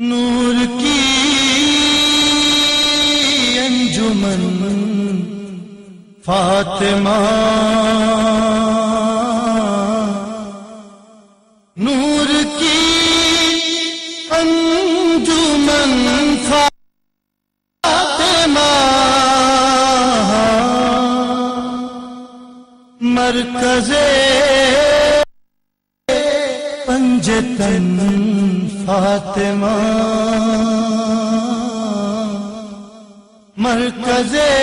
नूर की अंजुमन फातिमा, नूर की अंजुमन फातिमा, मरकज़े पंजतन फातिमा, मरकज़े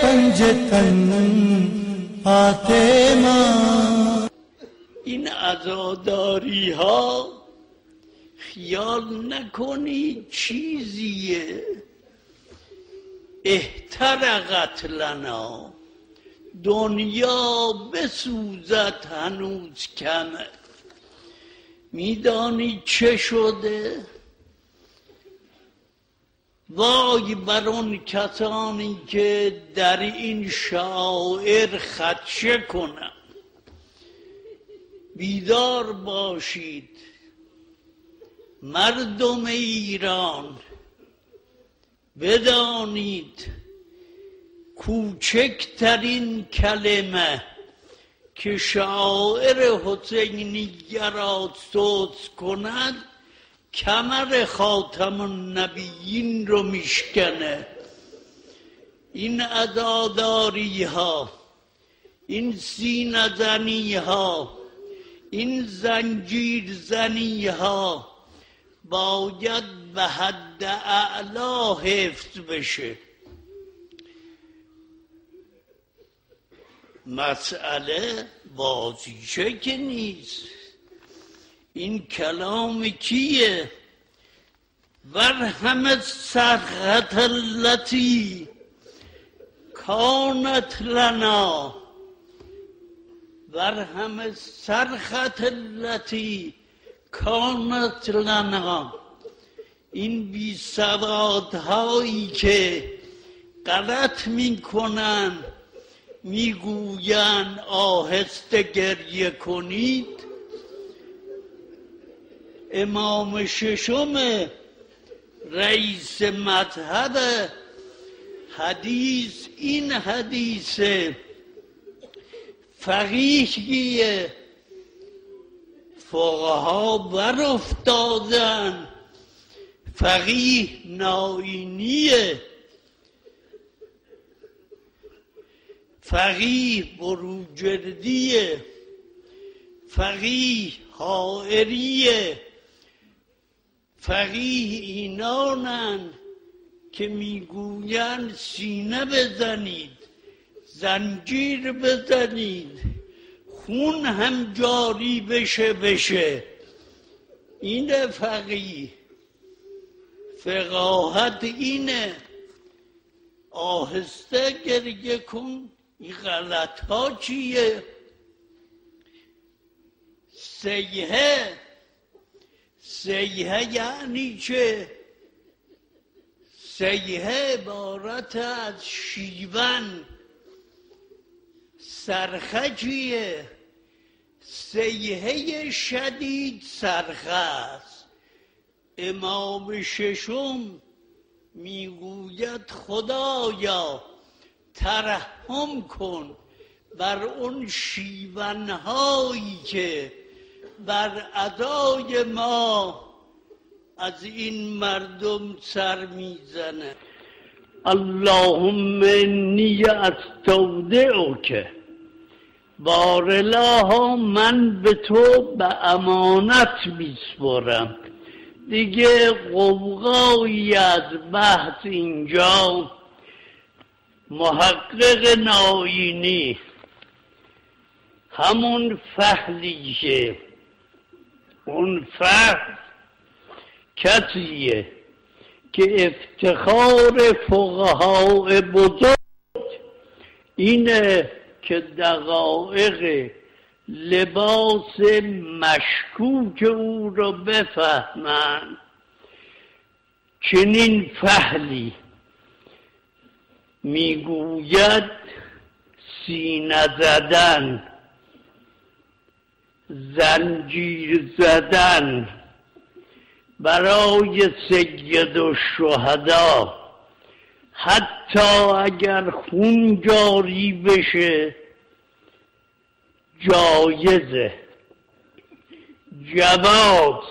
पंजतन फातिमा. این عزاداری ها خیال نکنی چیزیه. احترقت لنا، دنیا بسوزد هنوز کمه. میدانی چه شده؟ وای بر اون کسانی که در این شاعر خدشه کنند. بیدار باشید مردم ایران، بدانید کوچکترین کلمه که شاعر حسینیه را سوز کند کمر خاتم النبیین رو میشکنه. این عزاداری ها، این سینه زنی ها، این زنجیر زنی ها باید به حد اعلا حفظ بشه. مسئله بازیچه که نیست. این کلام کیه؟ ورحم صرخة التي کانت لنا، ورحم صرخة التي کانت لنا. این بی سوادهایی که غلط میکنن، میگوین آهسته گریه کنید. امام ششم رئیس مذهب حدیث این حدیث فقیهیه، فقها بر افتادن. فقیه ناینیه، فقیه بروجردیه، فقیه حائریه. فقیه اینانن که میگوین سینه بزنید، زنجیر بزنید، خون هم جاری بشه. این فقیه. فقاهت اینه. آهسته گریه کن. این غلط ها چیه؟ سیحه یعنی چه؟ سیحه عبارت از شیون. صرخه چیه؟ سیحه شدید صرخه است. امام ششم میگوید خدایا ترحم کن بر اون شیونهایی که بر ادای ما از این مردم سر میزنه. اللهم انی استودعک، بارالها من به تو به امانت میسپرم. دیگه قوقایی از بحث اینجا. محقق ناینی همون فحلی که اون فحل کسیه که افتخار فقهای بزرگ اینه که دقایق لباس مشکوک او رو بفهمن. چنین فحلی میگوید سینه زدن، زنجیر زدن، برای سید الشهدا حتی اگر خون جاری بشه جایزه. جواز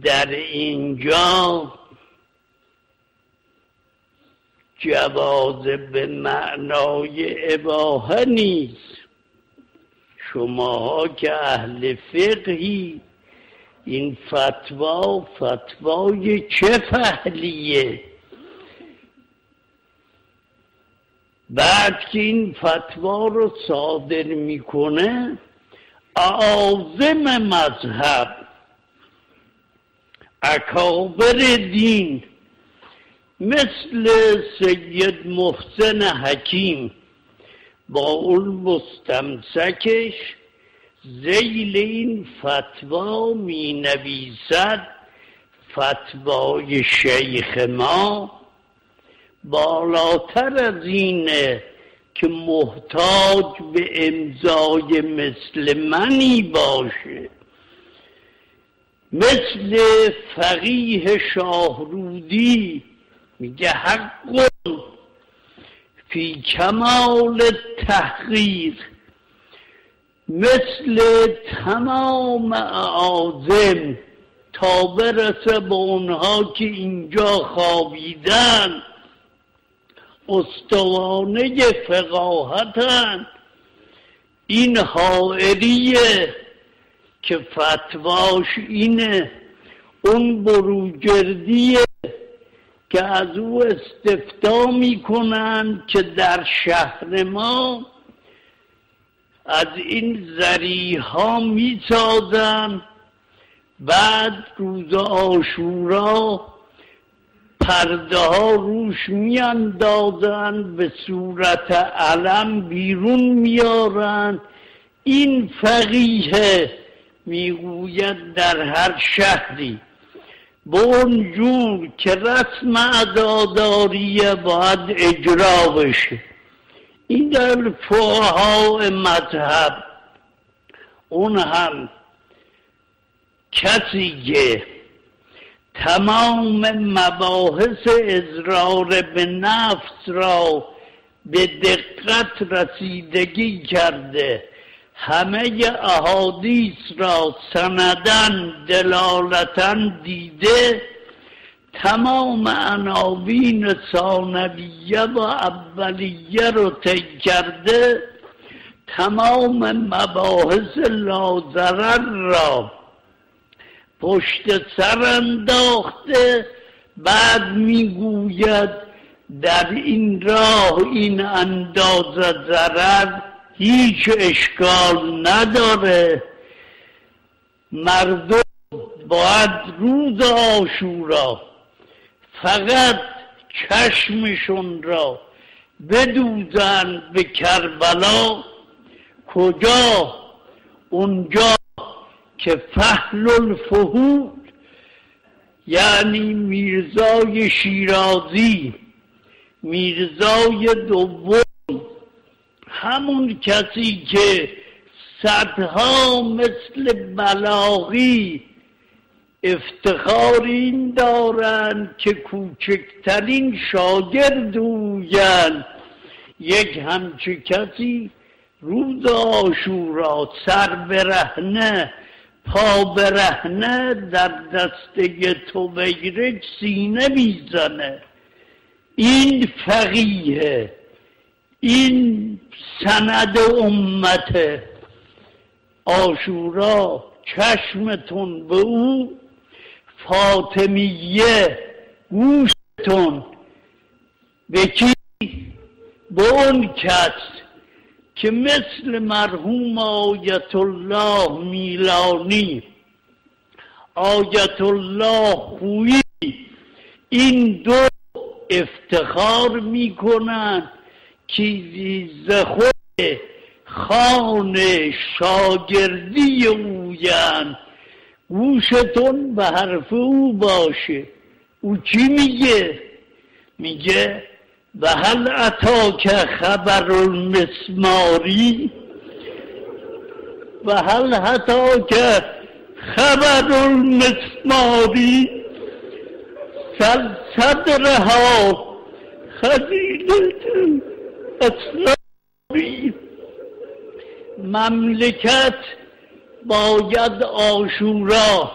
در اینجا جواز به معنای اباحه نیست. شماها که اهل فقهی این فتوای چه فحلیه؟ بعد که این فتوا رو صادر میکنه اعاظم مذهب، اکابر دین مثل سید محسن حکیم با اون مستمسکش ذیل این فتوا می نویسد فتوای شیخ ما بالاتر از اینه که محتاج به امضای مثل منی باشه. مثل فقیه شاهرودی میگه حق فی کمال تحقیق، مثل تمام اعاظم تا برسه به اونها که اینجا خوابیدن استوانه فقاهتن. این حائریه که فتواش اینه، اون بروجردیه که از او استفتا میکنن که در شهر ما از این ذریها میسازن، بعد روز عاشورا پرده ها روش میاندازن، به صورت علم بیرون میارن. این فقیه میگوید در هر شهری به اونجور که رسم عزاداریه باید اجرا بشه. این در فقهای مذهب. اون هم کسی که تمام مباحث اضرار به نفس را به دقت رسیدگی کرده، همه احادیث را سندن دلالتن دیده، تمام عناوین ثانویه و اولیه رو طی کرده، تمام مباحث لازرر را پشت سر انداخته، بعد میگوید در این راه این اندازه ضرر هیچ اشکال نداره. مردم باید روز عاشورا فقط چشمشون را بدوزن به کربلا. کجا؟ اونجا که فحل الفحول یعنی میرزای شیرازی، میرزای دوم، همون کسی که صدها مثل بلاغی افتخار این دارن که کوچکترین شاگرد اوین، یک همچه کسی روز عاشورا سر برهنه پا برهنه در دسته تویرج سینه میزنه. این فقیه، این سند امته. عاشورا چشمتون به او، فاطمیه گوشتون به کی؟ به اون کس که مثل مرحوم آیت الله میلانی، آیت الله خویی، این دو افتخار میکنن که زخود خان شاگردی اوین. گوشتون به حرف او باشه. او چی میگه؟ میگه و هل اتاک خبر المسماری و هل اتاک خبر المسماری صدرها خزیدت اسراری. مملکت باید عاشورا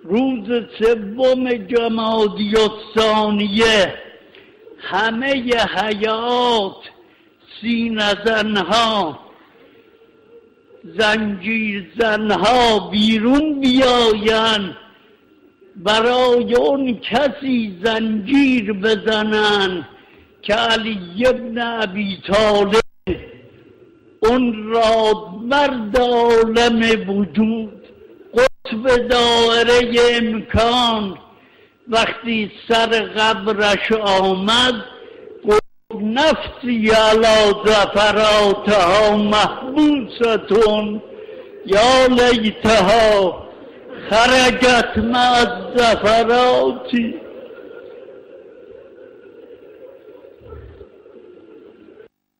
روز 3 جمادی الثانیه همه حیات سینه زنها زنجیر زنها بیرون بیاین، برای اون کسی زنجیر بزنن که علی ابن ابی طالب اون را مرد عالم وجود، قطب دایره امکان، وقتی سر قبرش آمد نفسی علی زفراتها محبوستون یا لیتها خرجت مع الزفراتی.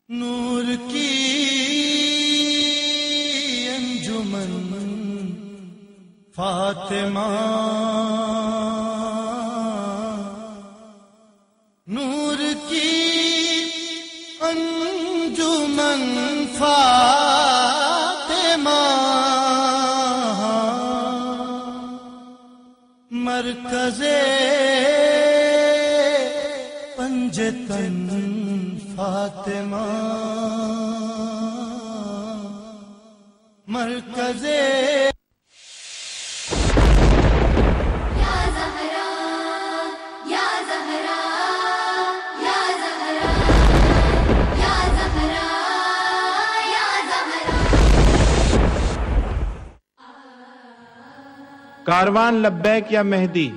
نور کی انجمن فاطمہ، نور کی انجمن فاطمہ، مرکز پنجتن فاطمہ، مرکز कारवान लब्बैक या मेहदी।